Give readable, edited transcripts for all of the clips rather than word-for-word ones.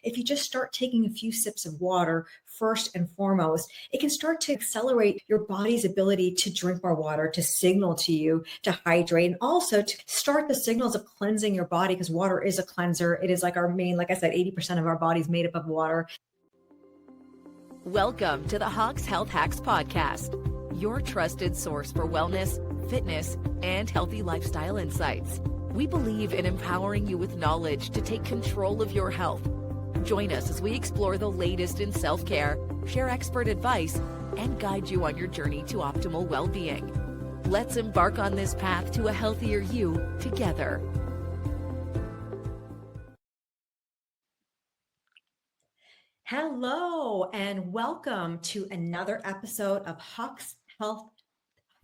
If you just start taking a few sips of water first and foremost, it can start to accelerate your body's ability to drink more water, to signal to you to hydrate, and also to start the signals of cleansing your body, because water is a cleanser. It is like our main, like I said, 80% of our body is made up of water. Welcome to the Haque's Health Hacks Podcast, your trusted source for wellness, fitness, and healthy lifestyle insights. We believe in empowering you with knowledge to take control of your health. Join us as we explore the latest in self-care, share expert advice, and guide you on your journey to optimal well-being. Let's embark on this path to a healthier you together. Hello, and welcome to another episode of Haque's Health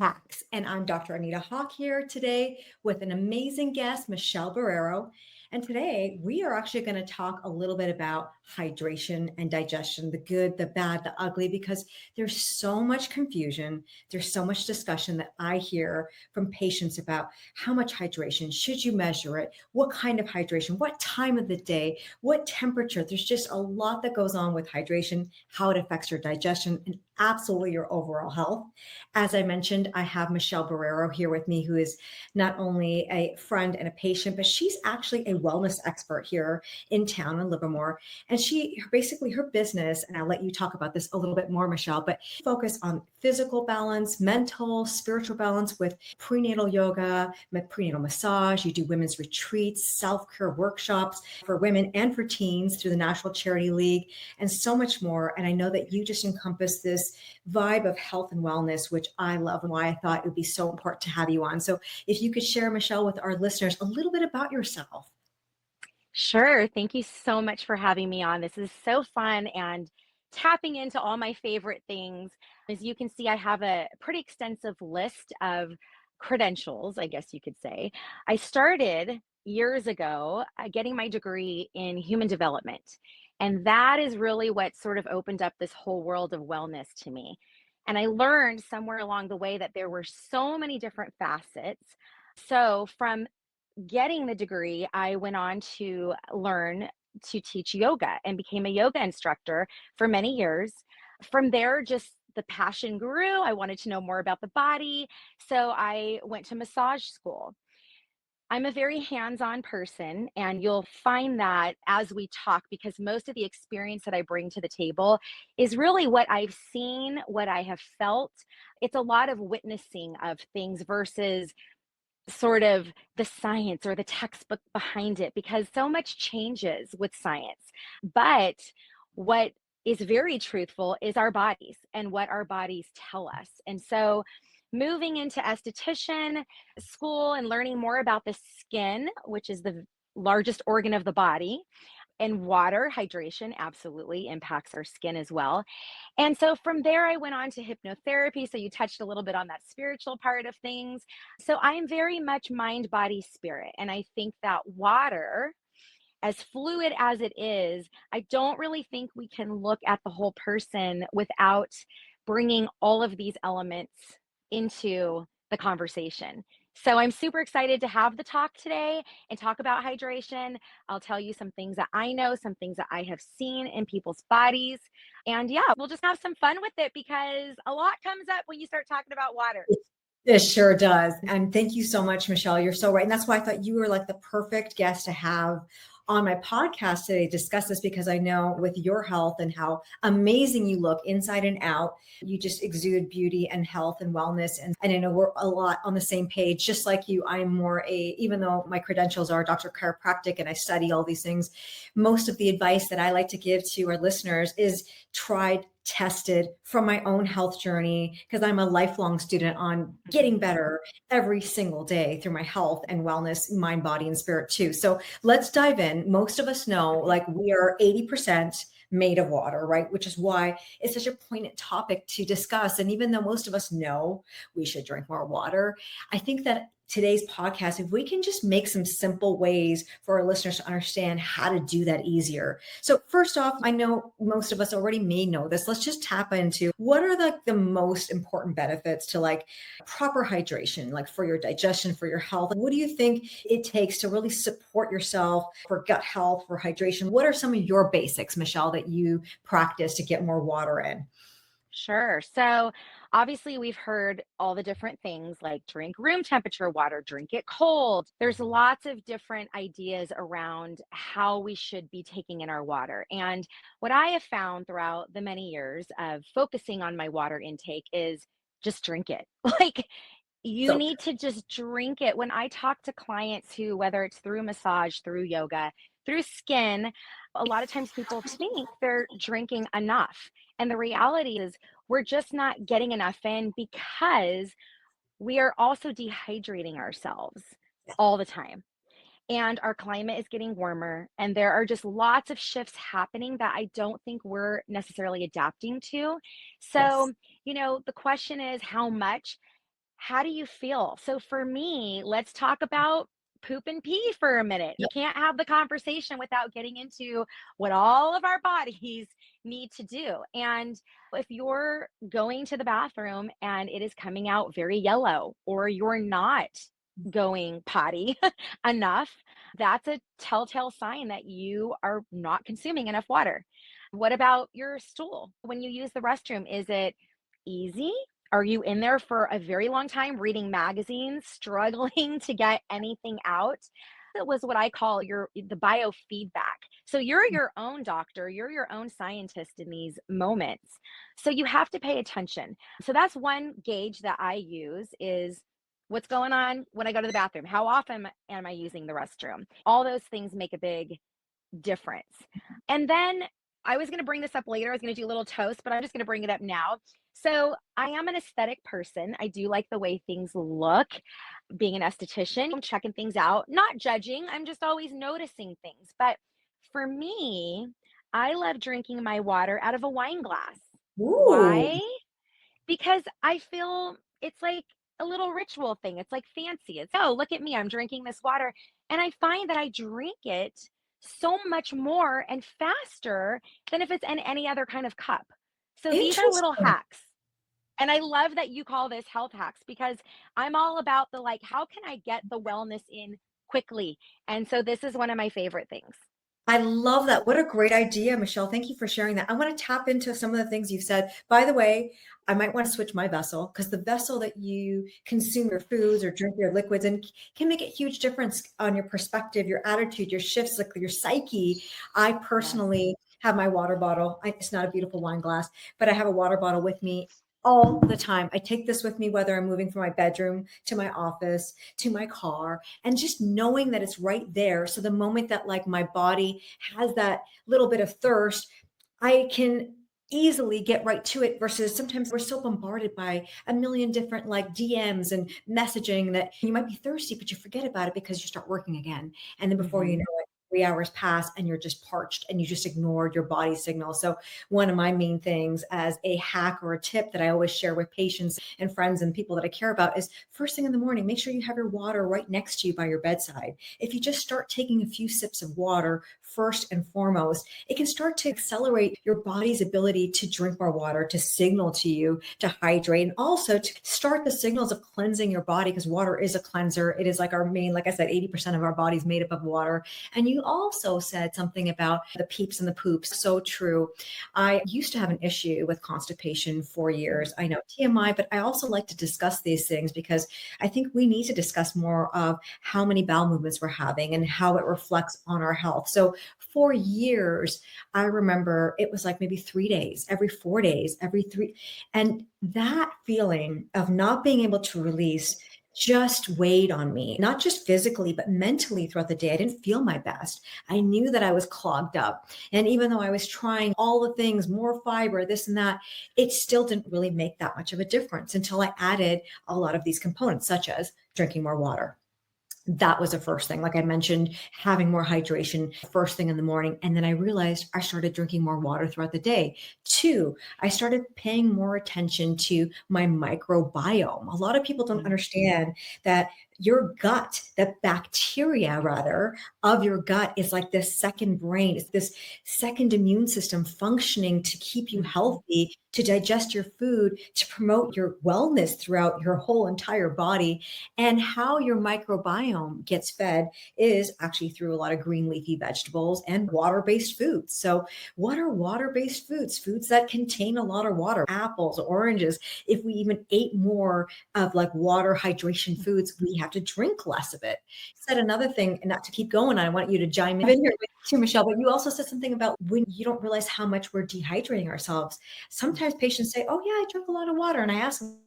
Hacks. And I'm Dr. Anita Haque here today with an amazing guest, Michelle Borrero. And today we are actually going to talk a little bit about hydration and digestion, the good, the bad, the ugly, because there's so much confusion. There's so much discussion that I hear from patients about how much hydration, should you measure it? What kind of hydration? What time of the day? What temperature? There's just a lot that goes on with hydration, how it affects your digestion and absolutely your overall health. As I mentioned, I have Michelle Borrero here with me, who is not only a friend and a patient, but she's actually a wellness expert here in town in Livermore. And her business, and I'll let you talk about this a little bit more, Michelle, but focus on physical balance, mental, spiritual balance with prenatal yoga, prenatal massage. You do women's retreats, self-care workshops for women and for teens through the National Charity League, and so much more. And I know that you just encompass this vibe of health and wellness, which I love, and why I thought it would be so important to have you on. So if you could share, Michelle, with our listeners a little bit about yourself. Sure. Thank you so much for having me on. This is so fun and tapping into all my favorite things. As you can see, I have a pretty extensive list of credentials, I guess you could say. I started years ago getting my degree in human development. And that is really what sort of opened up this whole world of wellness to me. And I learned somewhere along the way that there were so many different facets. So from getting the degree, I went on to learn to teach yoga and became a yoga instructor for many years. From there, just the passion grew. I wanted to know more about the body. So I went to massage school. I'm a very hands-on person, and you'll find that as we talk, because most of the experience that I bring to the table is really what I've seen, what I have felt. It's a lot of witnessing of things versus sort of the science or the textbook behind it, because so much changes with science. But what is very truthful is our bodies and what our bodies tell us. And so moving into esthetician school and learning more about the skin, which is the largest organ of the body, and water, hydration absolutely impacts our skin as well. And so from there, I went on to hypnotherapy. So you touched a little bit on that spiritual part of things. So I'm very much mind, body, spirit. And I think that water, as fluid as it is, I don't really think we can look at the whole person without bringing all of these elements into the conversation. So I'm super excited to have the talk today and talk about hydration. I'll tell you some things that I know, some things that I have seen in people's bodies. And yeah, we'll just have some fun with it, because a lot comes up when you start talking about water. It sure does. And thank you so much, Michelle. You're so right. And that's why I thought you were like the perfect guest to have on my podcast today to discuss this, because I know with your health and how amazing you look inside and out, you just exude beauty and health and wellness. And I know we're a lot on the same page. Just like you, I'm more even though my credentials are Dr. Chiropractic and I study all these things, most of the advice that I like to give to our listeners is tried, tested from my own health journey, because I'm a lifelong student on getting better every single day through my health and wellness, mind, body, and spirit too. So let's dive in. Most of us know, like, we are 80% made of water, right? Which is why it's such a poignant topic to discuss. And even though most of us know we should drink more water, I think that today's podcast, if we can just make some simple ways for our listeners to understand how to do that easier. So first off, I know most of us already may know this. Let's just tap into what are the most important benefits to like proper hydration, like for your digestion, for your health. What do you think it takes to really support yourself for gut health, for hydration? What are some of your basics, Michelle, that you practice to get more water in? Sure. So obviously, we've heard all the different things like drink room temperature water, drink it cold. There's lots of different ideas around how we should be taking in our water. And what I have found throughout the many years of focusing on my water intake is just drink it. Like, you So need to just drink it. When I talk to clients who, whether it's through massage, through yoga, through skin, a lot of times people think they're drinking enough. And the reality is, we're just not getting enough in because we are also dehydrating ourselves all the time. And our climate is getting warmer, and there are just lots of shifts happening that I don't think we're necessarily adapting to. yes. So, the question is how much? How do you feel? So for me, let's talk about poop and pee for a minute. You can't have the conversation without getting into what all of our bodies need to do. And if you're going to the bathroom and it is coming out very yellow, or you're not going potty enough, that's a telltale sign that you are not consuming enough water. What about your stool? When you use the restroom, is it easy? Are you in there for a very long time reading magazines, struggling to get anything out? That was what I call the biofeedback. So you're your own doctor, you're your own scientist in these moments. So you have to pay attention. So that's one gauge that I use is what's going on when I go to the bathroom. How often am I using the restroom? All those things make a big difference. And then I was going to bring this up later. I was going to do a little toast, but I'm just going to bring it up now. So I am an aesthetic person. I do like the way things look. Being an esthetician, I'm checking things out, not judging. I'm just always noticing things. But for me, I love drinking my water out of a wine glass. Ooh, Why? Because I feel it's like a little ritual thing. It's like fancy. It's, oh, look at me. I'm drinking this water. And I find that I drink it so much more and faster than if it's in any other kind of cup. So these are little interesting. hacks. And I love that you call this health hacks because I'm all about the like, how can I get the wellness in quickly? And so this is one of my favorite things. I love that. What a great idea, Michelle. Thank you for sharing that. I want to tap into some of the things you've said. By the way, I might want to switch my vessel because the vessel that you consume your foods or drink your liquids in can make a huge difference on your perspective, your attitude, your shifts, like your psyche. I Yes. personally have my water bottle. It's not a beautiful wine glass, but I have a water bottle with me all the time. I take this with me, whether I'm moving from my bedroom to my office, to my car, and just knowing that it's right there. So the moment that like my body has that little bit of thirst, I can easily get right to it versus sometimes we're so bombarded by a million different like DMs and messaging that you might be thirsty, but you forget about it because you start working again. And then before you know Hmm. it, 3 hours pass and you're just parched and you just ignored your body signal. So one of my main things as a hack or a tip that I always share with patients and friends and people that I care about is first thing in the morning, make sure you have your water right next to you by your bedside. If you just start taking a few sips of water first and foremost, it can start to accelerate your body's ability to drink more water, to signal to you to hydrate, and also to start the signals of cleansing your body because water is a cleanser. It is like our main, like I said, 80% of our body is made up of water. And you also said something about the peeps and the poops. So true. I used to have an issue with constipation for years. I know TMI, but I also like to discuss these things because I think we need to discuss more of how many bowel movements we're having and how it reflects on our health. So for years, I remember it was like maybe 3 days, every 4 days, every three. And that feeling of not being able to release just weighed on me, not just physically, but mentally throughout the day. I didn't feel my best. I knew that I was clogged up. And even though I was trying all the things, more fiber, this and that, it still didn't really make that much of a difference until I added a lot of these components, such as drinking more water. That was the first thing. Like I mentioned, having more hydration first thing in the morning. And then I realized I started drinking more water throughout the day. Two, I started paying more attention to my microbiome. A lot of people don't understand that your gut, the bacteria rather of your gut is like this second brain. It's this second immune system functioning to keep you Mhm. healthy, to digest your food, to promote your wellness throughout your whole entire body. And how your microbiome gets fed is actually through a lot of green leafy vegetables and water-based foods. So what are water-based foods? Foods that contain a lot of water, apples, oranges. If we even ate more of like water hydration foods, we have to drink less of it. Said another thing, and not to keep going, I want you to chime in here with too, Michelle, but you also said something about when you don't realize how much we're dehydrating ourselves. Sometimes patients say, oh yeah, I drink a lot of water. And I ask them,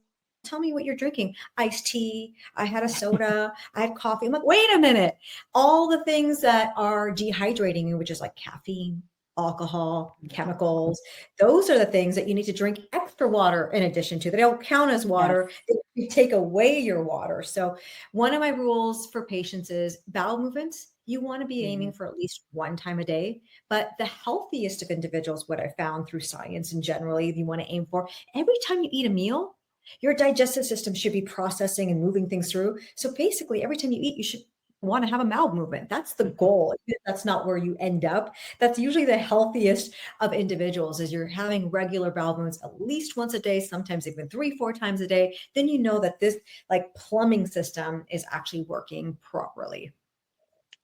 tell me what you're drinking. Iced tea, I had a soda, I had coffee. I'm like, wait a minute. All the things that are dehydrating you, which is like caffeine, alcohol, chemicals, those are the things that you need to drink extra water in addition to. They don't count as Yes. water. They take away your water. So one of my rules for patients is bowel movements. You want to be Mhm. aiming for at least one time a day. But the healthiest of individuals, what I found through science and generally, you want to aim for every time you eat a meal, your digestive system should be processing and moving things through. So basically, every time you eat, you should want to have a bowel movement. That's the Mhm. goal. If that's not where you end up. That's usually the healthiest of individuals is you're having regular bowel movements at least once a day, sometimes even 3, 4 times a day. Then you know that this like plumbing system is actually working properly.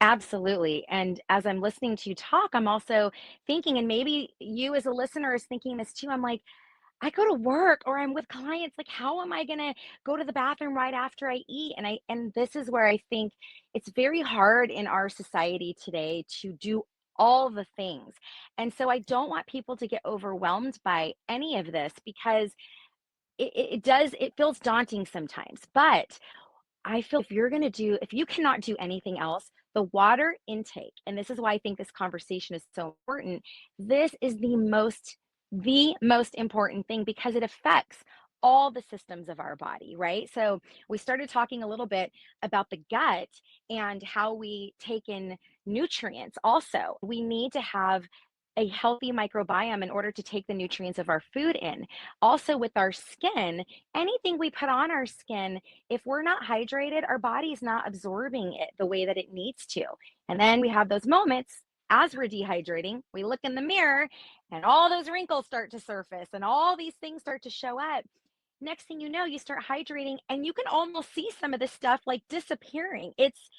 Absolutely. And as I'm listening to you talk, I'm also thinking, and maybe you as a listener is thinking this too. I'm like, I go to work or I'm with clients, like how am I going to go to the bathroom right after I eat? And this is where I think it's very hard in our society today to do all the things. And so I don't want people to get overwhelmed by any of this because it feels daunting sometimes. But I feel if you cannot do anything else, the water intake, and this is why I think this conversation is so important. This is the most important thing because it affects all the systems of our body, right? So we started talking a little bit about the gut and how we take in nutrients. Also, we need to have a healthy microbiome in order to take the nutrients of our food in. Also, with our skin, anything we put on our skin, if we're not hydrated, our body's not absorbing it the way that it needs to. And then we have those moments as we're dehydrating, we look in the mirror and all those wrinkles start to surface and all these things start to show up. Next thing you know, you start hydrating and you can almost see some of this stuff like disappearing. It's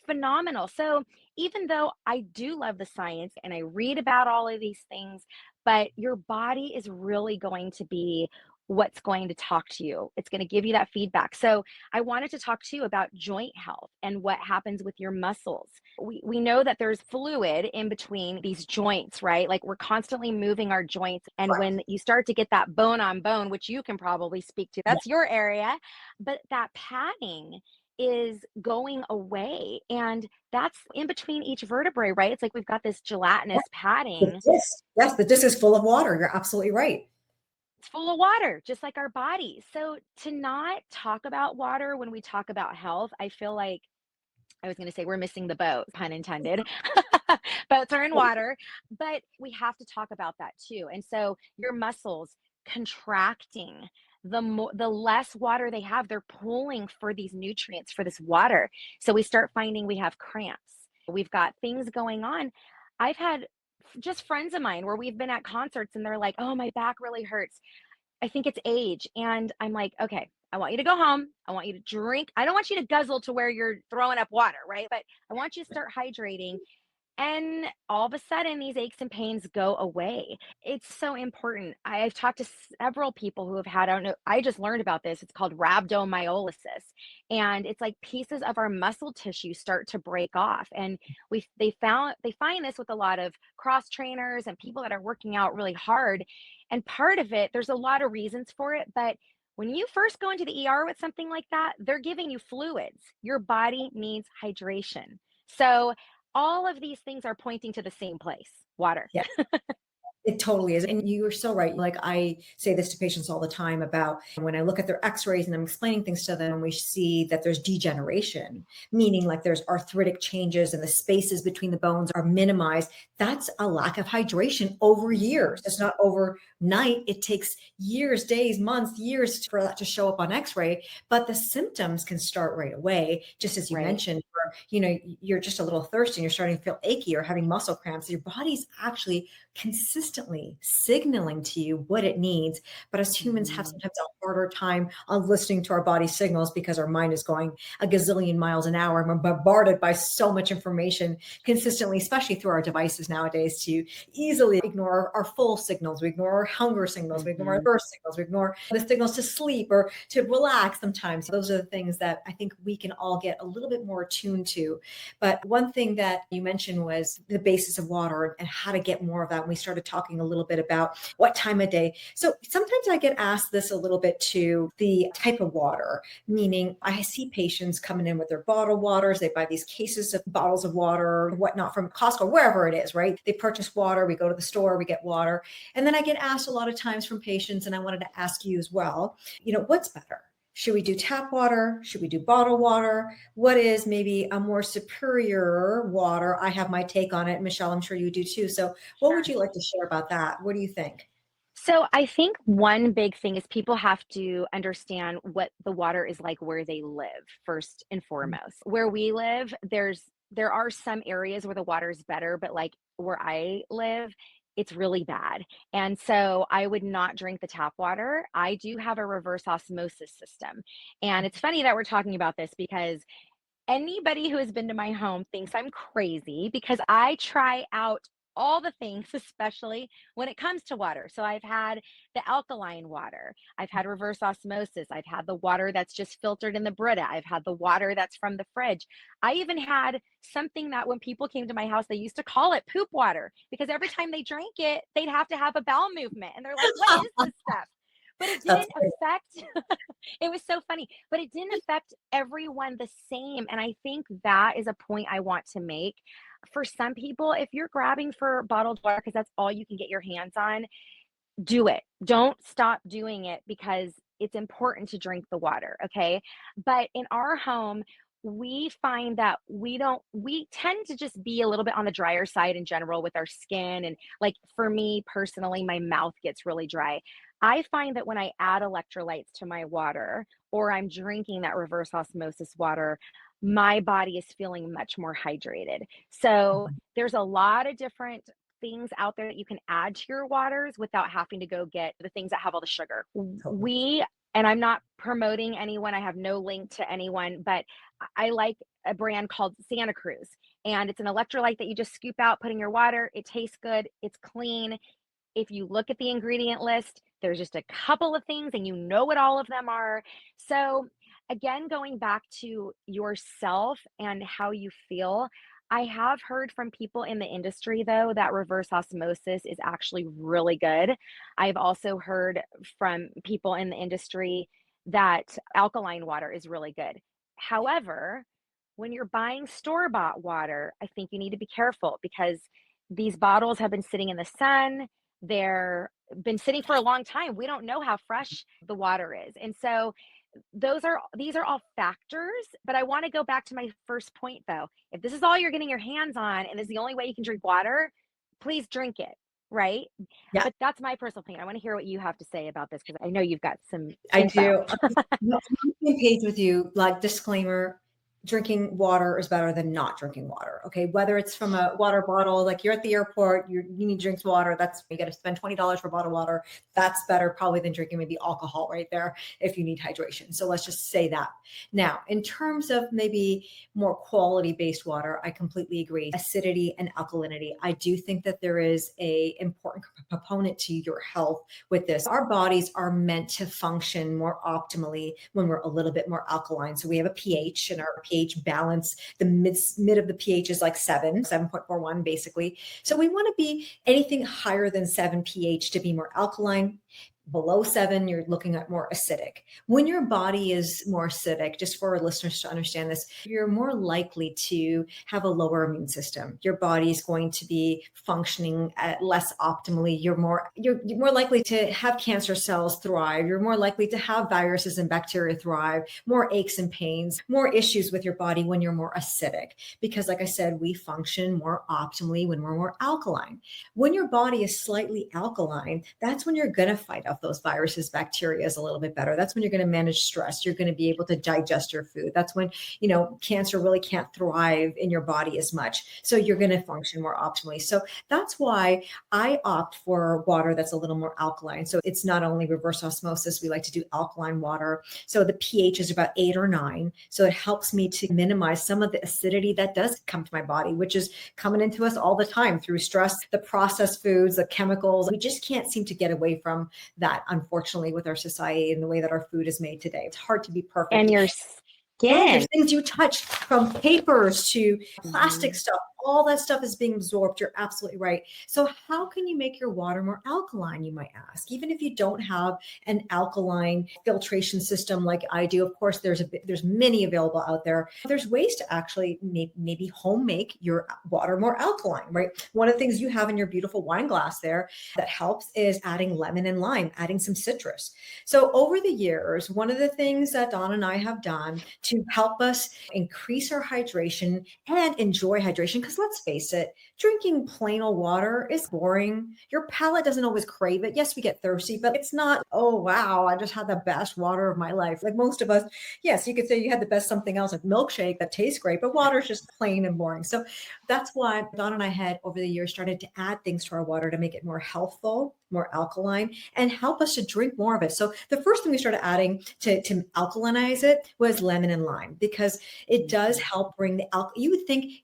phenomenal. So, even though I do love the science and I read about all of these things, but your body is really going to be what's going to talk to you. It's going to give you that feedback. So, I wanted to talk to you about joint health and what happens with your muscles. We know that there's fluid in between these joints, right? Like we're constantly moving our joints. And Correct. when you start to get that bone on bone, which you can probably speak to, Yeah. that's your area, but that padding is going away. And that's in between each vertebrae, right? It's like we've got this gelatinous The padding. disc, yes, the disc is full of water. You're absolutely right. It's full of water, just like our bodies. So to not talk about water when we talk about health, I feel like I was going to say we're missing the boat, pun intended. Boats are in water, but we have to talk about that too. And so your muscles contracting, the less water they have, they're pulling for these nutrients, for this water. So we start finding we have cramps. We've got things going on. I've had just friends of mine where we've been at concerts and they're like, "Oh, my back really hurts." I think it's age. And I'm like, okay, I want you to go home. I want you to drink. I don't want you to guzzle to where you're throwing up water, right? But I want you to start hydrating. And all of a sudden, these aches and pains go away. It's so important. I've talked to several people who have had, I don't know, I just learned about this. It's called rhabdomyolysis. And it's like pieces of our muscle tissue start to break off. And they find this with a lot of cross trainers and people that are working out really hard. And part of it, there's a lot of reasons for it, but when you first go into the ER with something like that, they're giving you fluids. Your body needs hydration. So all of these things are pointing to the same place, water. Yeah. It totally is. And you are so right. Like I say this to patients all the time about when I look at their x-rays and I'm explaining things to them, we see that there's degeneration, meaning like there's arthritic changes and the spaces between the bones are minimized. That's a lack of hydration over years. It's not overnight. It takes years, days, months, years for that to show up on x-ray, but the symptoms can start right away. Just as you Right. mentioned, where, you're just a little thirsty and you're starting to feel achy or having muscle cramps. Your body's actually consistently signaling to you what it needs. But as humans have Mhm. sometimes a harder time on listening to our body signals because our mind is going a gazillion miles an hour and we're bombarded by so much information consistently, especially through our devices nowadays, to easily ignore our full signals. We ignore our hunger signals. We ignore our Mhm. thirst signals. We ignore the signals to sleep or to relax sometimes. Those are the things that I think we can all get a little bit more attuned to. But one thing that you mentioned was the basis of water and how to get more of that. And we started talking a little bit about what time of day. So sometimes I get asked this a little bit to the type of water, meaning I see patients coming in with their bottled waters. They buy these cases of bottles of water or whatnot from Costco, wherever it is, right? They purchase water. We go to the store, we get water. And then I get asked a lot of times from patients, and I wanted to ask you as well, what's better? Should we do tap water? Should we do bottled water? What is maybe a more superior water? I have my take on it. Michelle, I'm sure you do too. So what would Sure. you like to share about that? What do you think? So I think one big thing is people have to understand what the water is like where they live first and foremost. Where we live, there are some areas where the water is better, but like where I live, it's really bad. And so I would not drink the tap water. I do have a reverse osmosis system. And it's funny that we're talking about this because anybody who has been to my home thinks I'm crazy because I try out all the things, especially when it comes to water. So I've had the alkaline water, I've had reverse osmosis, I've had the water that's just filtered in the Brita, I've had the water that's from the fridge. I even had something that when people came to my house, they used to call it poop water because every time they drank it, they'd have to have a bowel movement. And they're like, what is this stuff? But it That's didn't affect it was so funny, but it didn't affect everyone the same, and I think that is a point I want to make. For some people, if you're grabbing for bottled water because that's all you can get your hands on, do it. Don't stop doing it because it's important to drink the water, okay? But in our home, we find that we tend to just be a little bit on the drier side in general with our skin. And like for me personally, my mouth gets really dry. I find that when I add electrolytes to my water or I'm drinking that reverse osmosis water, my body is feeling much more hydrated. So there's a lot of different things out there that you can add to your waters without having to go get the things that have all the sugar. totally. We, and I'm not promoting anyone, I have no link to anyone, but I like a brand called Santa Cruz. And it's an electrolyte that you just scoop out, put in your water. It tastes good, it's clean. If you look at the ingredient list, there's just a couple of things and you know what all of them are. So, again, going back to yourself and how you feel, I have heard from people in the industry, though, that reverse osmosis is actually really good. I've also heard from people in the industry that alkaline water is really good. However, when you're buying store bought water, I think you need to be careful because these bottles have been sitting in the sun. They're been sitting for a long time. We don't know how fresh the water is. And so these are all factors, but I want to go back to my first point though. If this is all you're getting your hands on and this is the only way you can drink water, please drink it, right? Yeah, But that's my personal opinion. I want to hear what you have to say about this because I know you've got some I info. do. I'm on the same page with you. Like, disclaimer, drinking water is better than not drinking water. Okay. Whether it's from a water bottle, like you're at the airport, you need to drink water. That's, you got to spend $20 for bottled water. That's better probably than drinking maybe alcohol right there if you need hydration. So let's just say that. Now, in terms of maybe more quality based water, I completely agree. Acidity and alkalinity. I do think that there is a important component to your health with this. Our bodies are meant to function more optimally when we're a little bit more alkaline. So we have a pH, and our pH balance, the mid of the pH is like 7.41 basically. So we want to be anything higher than 7 pH to be more alkaline. Below 7, you're looking at more acidic. When your body is more acidic, just for our listeners to understand this, you're more likely to have a lower immune system. Your body is going to be functioning at less optimally. You're more likely to have cancer cells thrive. You're more likely to have viruses and bacteria thrive, more aches and pains, more issues with your body when you're more acidic. Because like I said, we function more optimally when we're more alkaline. When your body is slightly alkaline, that's when you're going to fight off those viruses, bacteria a little bit better. That's when you're going to manage stress. You're going to be able to digest your food. That's when, cancer really can't thrive in your body as much. So you're going to function more optimally. So that's why I opt for water that's a little more alkaline. So it's not only reverse osmosis, we like to do alkaline water. So the pH is about 8 or 9. So it helps me to minimize some of the acidity that does come to my body, which is coming into us all the time through stress, the processed foods, the chemicals. We just can't seem to get away from that, unfortunately, with our society and the way that our food is made today. It's hard to be perfect. And your And there's skin. things you touch, from papers to plastic Mhm. stuff. All that stuff is being absorbed. You're absolutely right. So how can you make your water more alkaline, you might ask? Even if you don't have an alkaline filtration system like I do, of course, there's many available out there. There's ways to actually maybe home make your water more alkaline, right? One of the things you have in your beautiful wine glass there that helps is adding lemon and lime, adding some citrus. So over the years, one of the things that Dawn and I have done to help us increase our hydration and enjoy hydration, because let's face it, drinking plain old water is boring. Your palate doesn't always crave it. Yes, we get thirsty, but it's not, oh, wow, I just had the best water of my life. Like most of us, yes, you could say you had the best something else, like milkshake that tastes great, but water is just plain and boring. So that's why Dawn and I had over the years started to add things to our water to make it more healthful, more alkaline, and help us to drink more of it. So the first thing we started adding to alkalinize it was lemon and lime, because it does Mhm. help bring the you would think,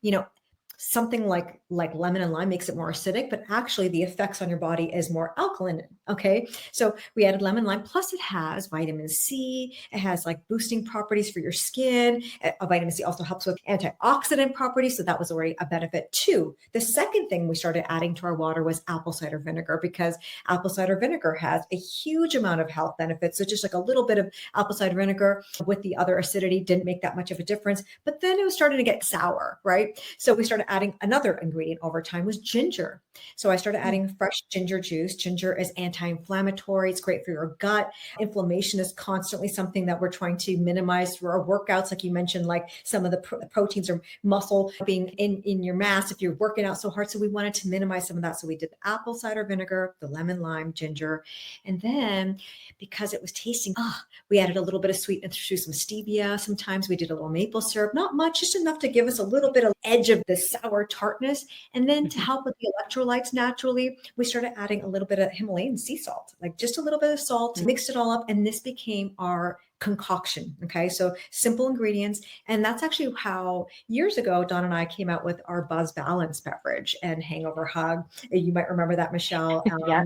something like lemon and lime makes it more acidic, but actually the effects on your body is more alkaline. Okay. So we added lemon and lime, plus it has vitamin C. It has like boosting properties for your skin. Vitamin C also helps with antioxidant properties. So that was already a benefit too. The second thing we started adding to our water was apple cider vinegar, because apple cider vinegar has a huge amount of health benefits. So just like a little bit of apple cider vinegar with the other acidity didn't make that much of a difference. But then it was starting to get sour, right? So we started adding another ingredient over time, was ginger. So I started Mm. adding fresh ginger juice. Ginger is anti-inflammatory. It's great for your gut. Inflammation is constantly something that we're trying to minimize through our workouts. Like you mentioned, like some of the proteins or muscle being in your mass if you're working out so hard. So we wanted to minimize some of that. So we did the apple cider vinegar, the lemon lime, ginger. And then because it was tasting, we added a little bit of sweetness through some stevia. Sometimes we did a little maple syrup, not much, just enough to give us a little bit of edge of the sour tartness. And then to help with the electrolytes naturally, we started adding a little bit of Himalayan sea salt, like just a little bit of salt, mixed it all up. And this became our concoction. Okay. So simple ingredients. And that's actually how years ago, Dawn and I came out with our Buzz Balance beverage and Hangover Hug. You might remember that, Michelle. Yeah.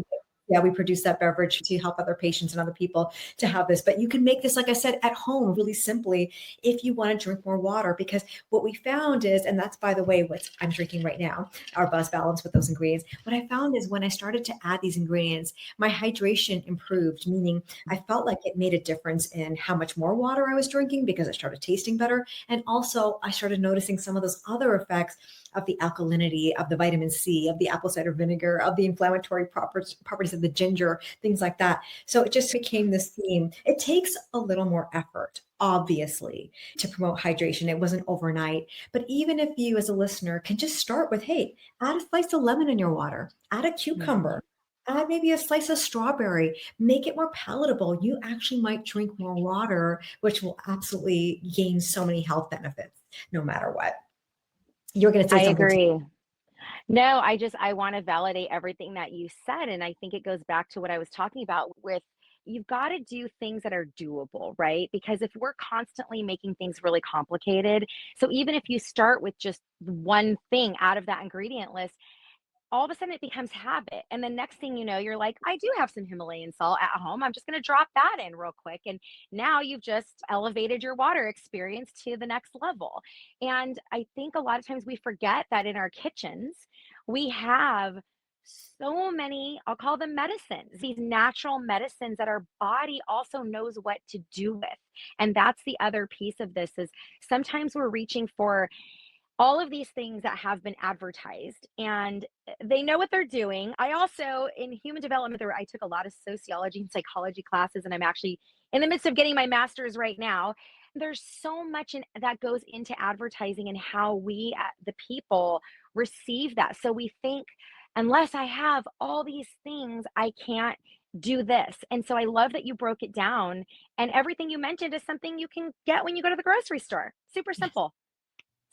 Yeah, we produce that beverage to help other patients and other people to have this. But you can make this, like I said, at home really simply if you want to drink more water. Because what we found is, and that's by the way, what I'm drinking right now, our Buzz Balance with those ingredients. What I found is when I started to add these ingredients, my hydration improved, meaning I felt like it made a difference in how much more water I was drinking because it started tasting better. And also I started noticing some of those other effects of the alkalinity, of the vitamin C, of the apple cider vinegar, of the inflammatory properties of the ginger, things like that. So it just became this theme. It takes a little more effort, obviously, to promote hydration. It wasn't overnight. But even if you as a listener can just start with, hey, add a slice of lemon in your water, add a Mhm. cucumber, add maybe a slice of strawberry, make it more palatable. You actually might drink more water, which will absolutely gain so many health benefits no matter what. You're going to say I something. agree. No, I want to validate everything that you said. And I think it goes back to what I was talking about with you've got to do things that are doable, right? Because if we're constantly making things really complicated, so even if you start with just one thing out of that ingredient list, all of a sudden it becomes habit. And the next thing you know, you're like, I do have some Himalayan salt at home. I'm just going to drop that in real quick. And now you've just elevated your water experience to the next level. And I think a lot of times we forget that in our kitchens, we have so many, I'll call them medicines, these natural medicines that our body also knows what to do with. And that's the other piece of this is sometimes we're reaching for all of these things that have been advertised and they know what they're doing. I also, in human development, I took a lot of sociology and psychology classes, and I'm actually in the midst of getting my master's right now. There's so much that goes into advertising and how we, the people, receive that. So we think, unless I have all these things, I can't do this. And so I love that you broke it down. And everything you mentioned is something you can get when you go to the grocery store. Super simple.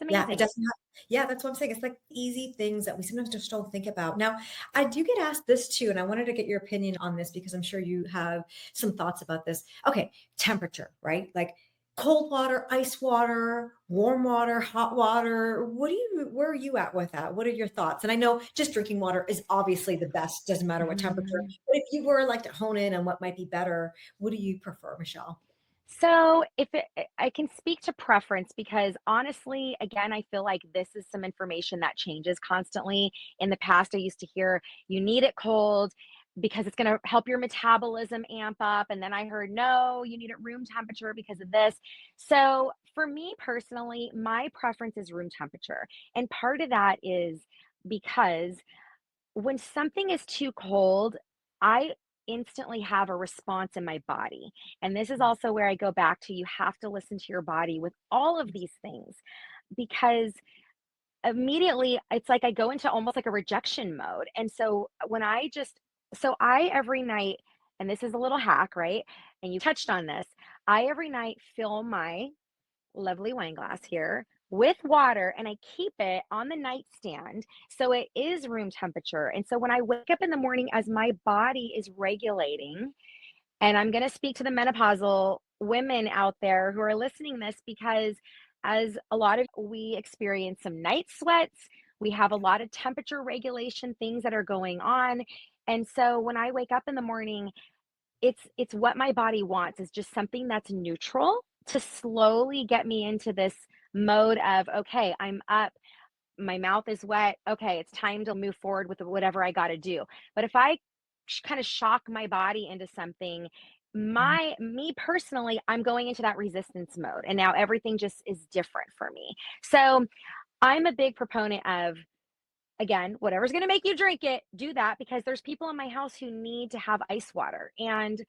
It's Yeah, it amazing. doesn't have, yeah, that's what I'm saying. It's like easy things that we sometimes just don't think about. Now, I do get asked this too, and I wanted to get your opinion on this because I'm sure you have some thoughts about this. Okay, temperature, right? Like cold water, ice water, warm water, hot water. Where are you at with that? What are your thoughts? And I know just drinking water is obviously the best, doesn't matter what temperature. Mhm. But if you were like to hone in on what might be better, what do you prefer, Michelle? So, I can speak to preference because honestly, again, I feel like this is some information that changes constantly. In the past, I used to hear you need it cold because it's going to help your metabolism amp up. And then I heard, no, you need it room temperature because of this. So, for me personally, my preference is room temperature. And part of that is because when something is too cold, I instantly have a response in my body. And this is also where I go back to you have to listen to your body with all of these things because immediately it's like I go into almost like a rejection mode. And so I every night, and this is a little hack, right? And you touched on this, I every night fill my lovely wine glass here with water and I keep it on the nightstand so it is room temperature. And so when I wake up in the morning as my body is regulating, and I'm going to speak to the menopausal women out there who are listening this because as a lot of we experience some night sweats, we have a lot of temperature regulation things that are going on. And so when I wake up in the morning, it's what my body wants is just something that's neutral to slowly get me into this mode of, okay, I'm up, my mouth is wet. Okay, it's time to move forward with whatever I got to do. But if I kind of shock my body into something, me personally, I'm going into that resistance mode. And now everything just is different for me. So I'm a big proponent of, again, whatever's going to make you drink it, do that because there's people in my house who need to have ice water. And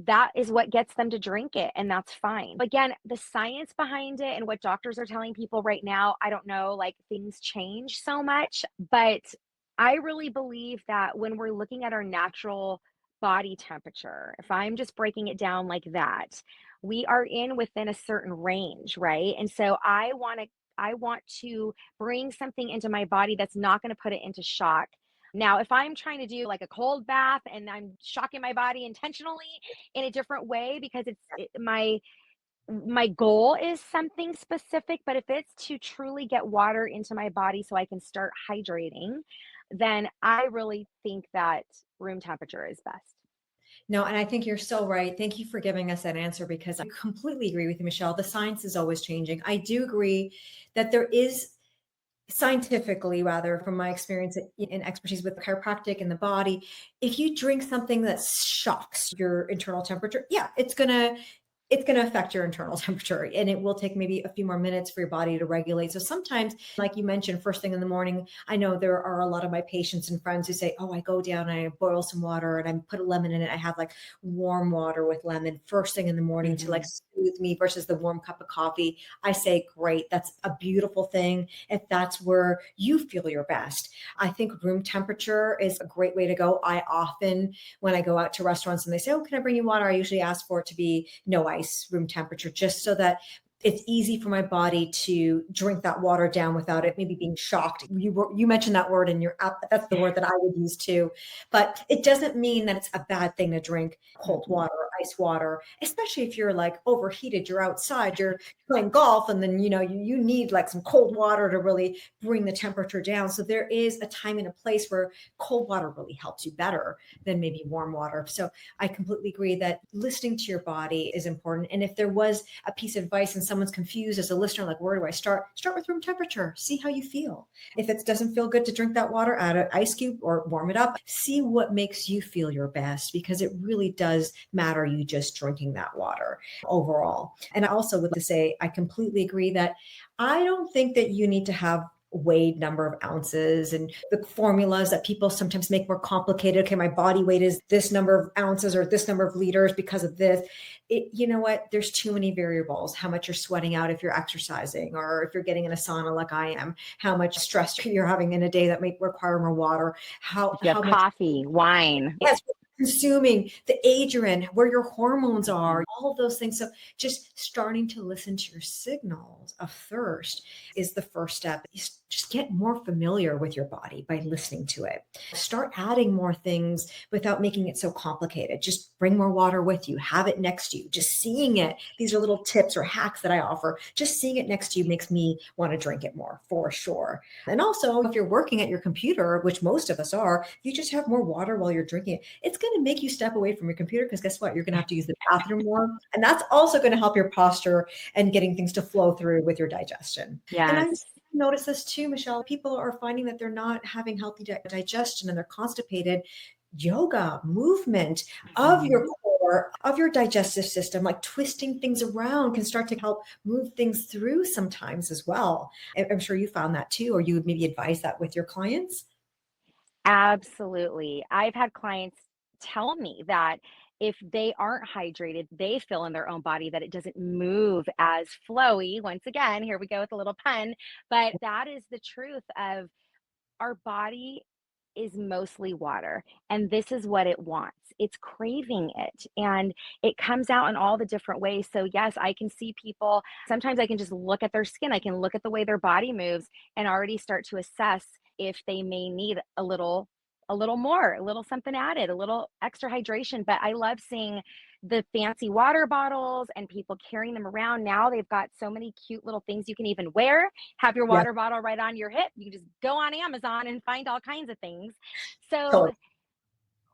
that is what gets them to drink it, and that's fine. Again, the science behind it and what doctors are telling people right now, I don't know, like things change so much, but I really believe that when we're looking at our natural body temperature, if I'm just breaking it down like that, we are in within a certain range, right? And so I want to bring something into my body that's not going to put it into shock. Now, if I'm trying to do like a cold bath and I'm shocking my body intentionally in a different way because my goal is something specific, but if it's to truly get water into my body so I can start hydrating, then I really think that room temperature is best. No, and I think you're so right. Thank you for giving us that answer because I completely agree with you, Michelle. The science is always changing. I do agree that there is scientifically, rather, from my experience and expertise with chiropractic and the body, if you drink something that shocks your internal temperature, yeah, it's going to affect your internal temperature and it will take maybe a few more minutes for your body to regulate. So sometimes, like you mentioned, first thing in the morning, I know there are a lot of my patients and friends who say, oh, I go down and I boil some water and I put a lemon in it. I have like warm water with lemon first thing in the morning to like Mhm. soothe me versus the warm cup of coffee. I say, great. That's a beautiful thing. If that's where you feel your best, I think room temperature is a great way to go. I often, when I go out to restaurants and they say, oh, can I bring you water? I usually ask for it to be no ice, room temperature, just so that it's easy for my body to drink that water down without it maybe being shocked. You mentioned that word and that's the word that I would use too. But it doesn't mean that it's a bad thing to drink cold Mhm. water or ice water, especially if you're like overheated, you're outside, you're playing golf, and then, you need like some cold water to really bring the temperature down. So there is a time and a place where cold water really helps you better than maybe warm water. So I completely agree that listening to your body is important. And if there was a piece of advice and someone's confused as a listener, like, where do I start? Start with room temperature, see how you feel. If it doesn't feel good to drink that water, add an ice cube or warm it up. See what makes you feel your best, because it really does matter you just drinking that water overall. And I also would like to say, I completely agree that I don't think that you need to have weighed number of ounces and the formulas that people sometimes make more complicated. Okay, my body weight is this number of ounces or this number of liters because of this. You know what? There's too many variables. How much you're sweating out if you're exercising, or if you're getting in a sauna like I am, how much stress you're having in a day that may require more water, If you have much, coffee, wine. yes, consuming, the age you're in, where your hormones are, all of those things. So just starting to listen to your signals of thirst is the first step. Just get more familiar with your body by listening to it. Start adding more things without making it so complicated. Just bring more water with you, have it next to you, just seeing it. These are little tips or hacks that I offer. Just seeing it next to you makes me want to drink it more, for sure. And also, if you're working at your computer, which most of us are, you just have more water while you're drinking it. It's going to make you step away from your computer, because guess what? You're going to have to use the bathroom more. And that's also going to help your posture and getting things to flow through with your digestion. And I Yes. notice this too, Michelle. People are finding that they're not having healthy digestion and they're constipated. Yoga, movement of your core, of your digestive system, like twisting things around, can start to help move things through sometimes as well. I'm sure you found that too, or you would maybe advise that with your clients. Absolutely. I've had clients tell me that if they aren't hydrated, they feel in their own body that it doesn't move as flowy. Once again, here we go with a little pun, but that is the truth of our body is mostly water, and this is what it wants. It's craving it, and it comes out in all the different ways. So yes, I can see people, sometimes I can just look at their skin, I can look at the way their body moves and already start to assess if they may need a little more, a little something added, a little extra hydration. But I love seeing the fancy water bottles and people carrying them around. Now they've got so many cute little things you can even wear. Have your Yes, water bottle right on your hip. You can just go on Amazon and find all kinds of things. So totally.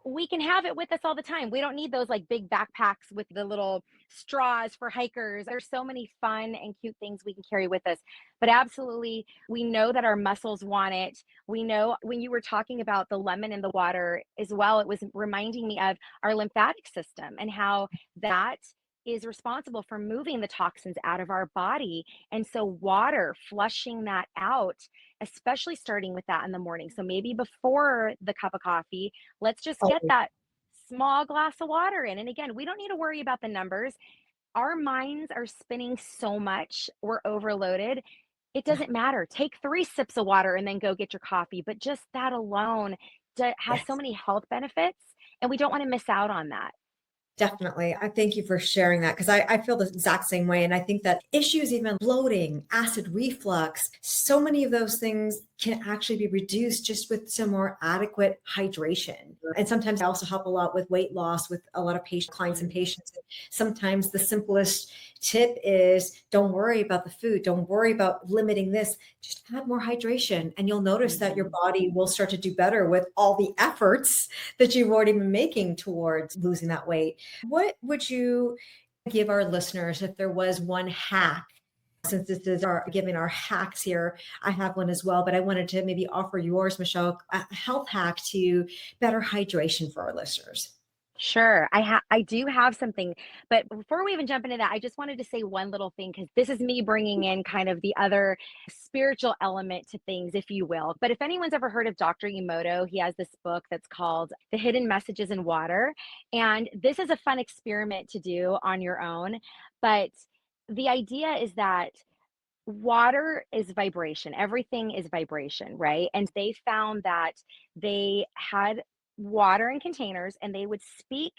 we can have it with us all the time. We don't need those like big backpacks with the little straws for hikers. There's so many fun and cute things we can carry with us. But absolutely, we know that our muscles want it. We know when you were talking about the lemon in the water as well, it was reminding me of our lymphatic system and how that is responsible for moving the toxins out of our body. And so, water, flushing that out, especially starting with that in the morning. So, maybe before the cup of coffee, let's just get Totally. that small glass of water in. And again, we don't need to worry about the numbers. Our minds are spinning so much, we're overloaded. It Yeah. doesn't matter. Take 3 sips of water and then go get your coffee. But just that alone has so Yes. many health benefits, and we don't want to miss out on that. Definitely. I thank you for sharing that, because I feel the exact same way. And I think that issues, even bloating, acid reflux, so many of those things can actually be reduced just with some more adequate hydration. And sometimes I also help a lot with weight loss with a lot of clients and patients. Sometimes the simplest tip is, don't worry about the food. Don't worry about limiting this. Just add more hydration. And you'll notice that your Mhm. body will start to do better with all the efforts that you've already been making towards losing that weight. What would you give our listeners if there was one hack? Since this is our giving our hacks here, I have one as well, but I wanted to maybe offer yours, Michelle, a health hack to better hydration for our listeners. Sure. I do have something, but before we even jump into that, I just wanted to say one little thing because this is me bringing in kind of the other spiritual element to things, if you will. But if anyone's ever heard of Dr. Emoto, he has this book that's called The Hidden Messages in Water, and this is a fun experiment to do on your own. But the idea is that water is vibration. Everything is vibration, right? And they found that they had water in containers and they would speak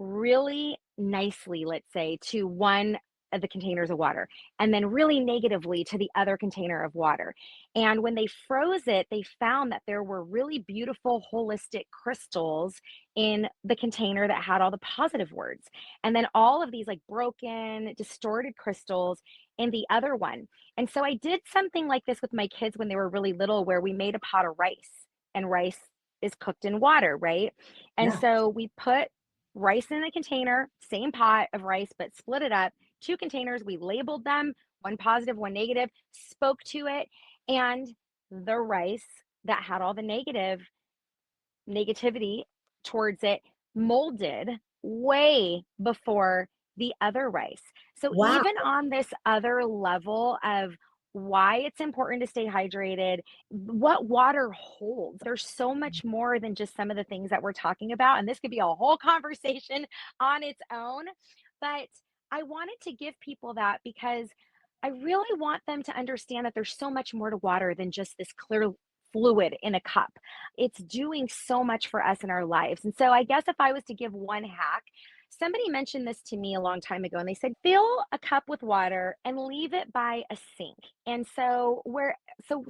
really nicely, let's say, to one of the containers of water, and then really negatively to the other container of water. And when they froze it, they found that there were really beautiful holistic crystals in the container that had all the positive words. And then all of these like broken, distorted crystals in the other one. And so I did something like this with my kids when they were really little, where we made a pot of rice, and rice is cooked in water, right? And Yeah. so we put rice in a container, same pot of rice, but split it up, two containers. We labeled them, one positive, one negative, spoke to it. And the rice that had all the negativity towards it molded way before the other rice. So Wow. even on this other level of why it's important to stay hydrated, what water holds, there's so much more than just some of the things that we're talking about. And this could be a whole conversation on its own. But I wanted to give people that because I really want them to understand that there's so much more to water than just this clear fluid in a cup. It's doing so much for us in our lives. And so I guess if I was to give one hack, somebody mentioned this to me a long time ago, and they said fill a cup with water and leave it by a sink. And so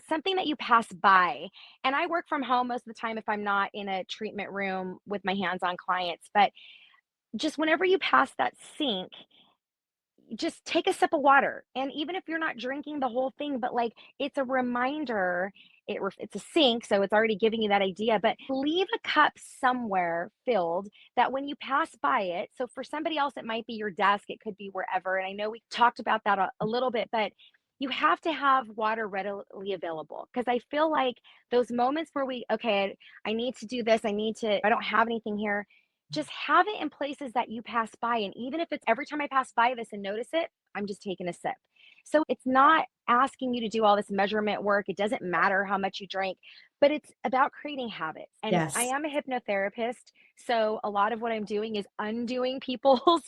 something that you pass by. And I work from home most of the time if I'm not in a treatment room with my hands on clients, but just whenever you pass that sink, just take a sip of water. And even if you're not drinking the whole thing, but like it's a reminder, it's a sink, so it's already giving you that idea. But leave a cup somewhere filled that when you pass by it, so for somebody else, it might be your desk, it could be wherever. And I know we talked about that a little bit, but you have to have water readily available because I feel like those moments where okay, I need to do this, I don't have anything here, just have it in places that you pass by. And even if it's every time I pass by this and notice it, I'm just taking a sip. So it's not asking you to do all this measurement work. It doesn't matter how much you drink, but it's about creating habits. And I Yes. am a hypnotherapist. So a lot of what I'm doing is undoing people's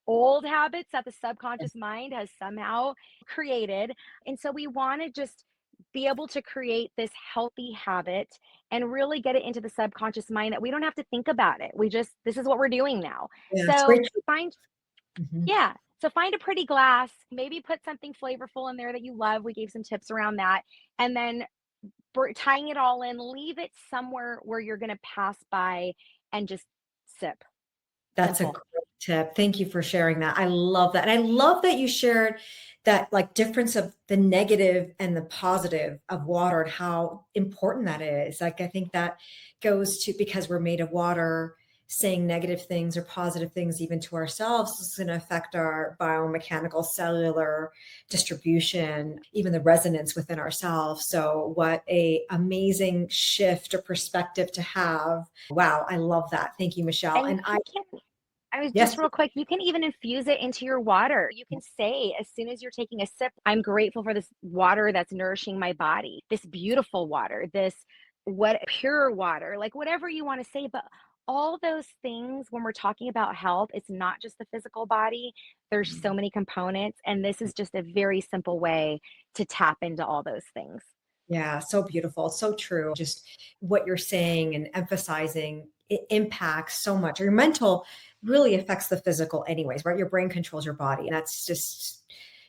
old habits that the subconscious mind has somehow created. And so we want to just be able to create this healthy habit and really get it into the subconscious mind that we don't have to think about it. This is what we're doing now. Yeah. It's So great. find, Mhm. yeah. So find a pretty glass, maybe put something flavorful in there that you love. We gave some tips around that. And then tying it all in, leave it somewhere where you're going to pass by and just sip. That's a Simple. great tip. Thank you for sharing that. I love that. And I love that you shared that like difference of the negative and the positive of water and how important that is. Like I think that goes to because we're made of water, saying negative things or positive things even to ourselves is going to affect our biomechanical cellular distribution, even the resonance within ourselves. So what a amazing shift or perspective to have. Wow, I love that. Thank you, Michelle. And And I you can I was yes. just real quick, you can even infuse it into your water. You can say, as soon as you're taking a sip, I'm grateful for this water that's nourishing my body, this beautiful water, this what pure water, like whatever you want to say. But all those things, when we're talking about health, it's not just the physical body. There's so many components. And this is just a very simple way to tap into all those things. Yeah, so beautiful. So true. Just what you're saying and emphasizing it impacts so much. Your mental really affects the physical anyways, right? Your brain controls your body. And that's just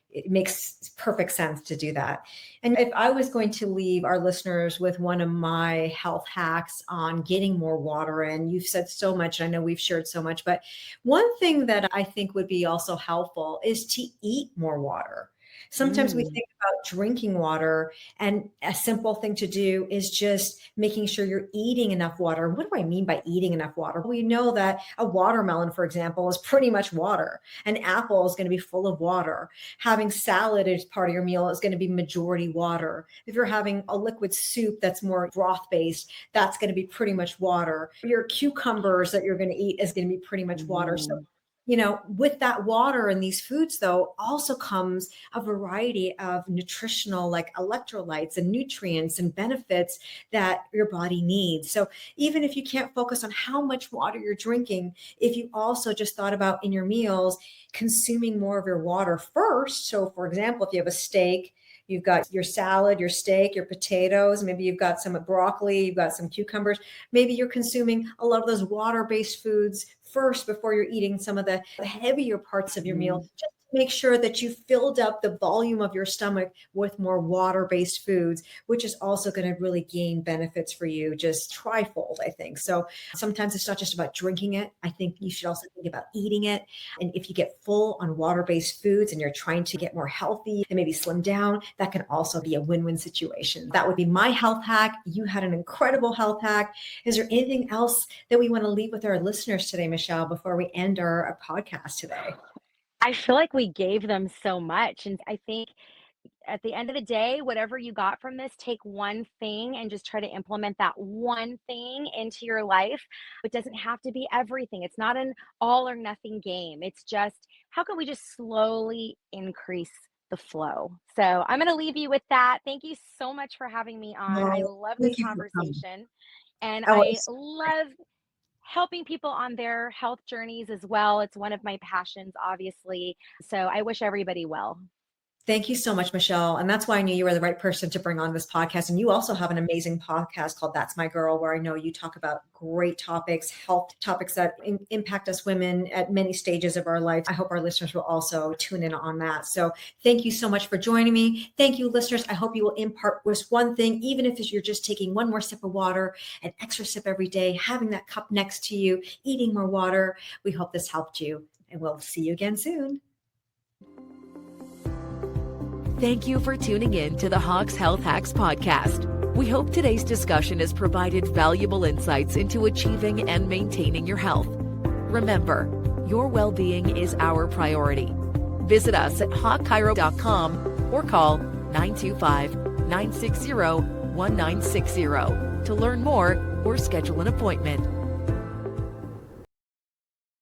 it makes perfect sense to do that. And if I was going to leave our listeners with one of my health hacks on getting more water in, you've said so much. I know we've shared so much, but one thing that I think would be also helpful is to eat more water. Sometimes we Mm. think about drinking water, and a simple thing to do is just making sure you're eating enough water. What do I mean by eating enough water? We know that a watermelon, for example, is pretty much water. An apple is going to be full of water. Having salad as part of your meal is going to be majority water. If you're having a liquid soup that's more broth based, that's going to be pretty much water. Your cucumbers that you're going to eat is going to be pretty much water. So Mhm. with that water and these foods, though, also comes a variety of nutritional, like electrolytes and nutrients and benefits that your body needs. So even if you can't focus on how much water you're drinking, if you also just thought about in your meals, consuming more of your water first. So, for example, if you have a steak, you've got your salad, your steak, your potatoes, maybe you've got some broccoli, you've got some cucumbers. Maybe you're consuming a lot of those water based foods first before you're eating some of the heavier parts of your meal, Mhm. just make sure that you filled up the volume of your stomach with more water-based foods, which is also going to really gain benefits for you, just trifold, I think. So sometimes it's not just about drinking it. I think you should also think about eating it. And if you get full on water-based foods and you're trying to get more healthy and maybe slim down, that can also be a win-win situation. That would be my health hack. You had an incredible health hack. Is there anything else that we want to leave with our listeners today, Michelle, before we end our podcast today? I feel like we gave them so much. And I think at the end of the day, whatever you got from this, take one thing and just try to implement that one thing into your life. It doesn't have to be everything. It's not an all or nothing game. It's just how can we just slowly increase the flow? So I'm going to leave you with that. Thank you so much for having me on. I Well, love this thank you for coming. conversation and Oh, I love helping people on their health journeys as well. It's one of my passions, obviously. So I wish everybody well. thank you so much, Michelle. And that's why I knew you were the right person to bring on this podcast. And you also have an amazing podcast called That's My Girl, where I know you talk about great topics, health topics that impact us women at many stages of our life. I hope our listeners will also tune in on that. So thank you so much for joining me. Thank you, listeners. I hope you will impart just one thing, even if you're just taking one more sip of water, an extra sip every day, having that cup next to you, eating more water. We hope this helped you, and we'll see you again soon. Thank you for tuning in to the Hawks Health Hacks podcast. We hope today's discussion has provided valuable insights into achieving and maintaining your health. Remember, your well-being is our priority. Visit us at hawkchiro.com or call 925-960-1960 to learn more or schedule an appointment.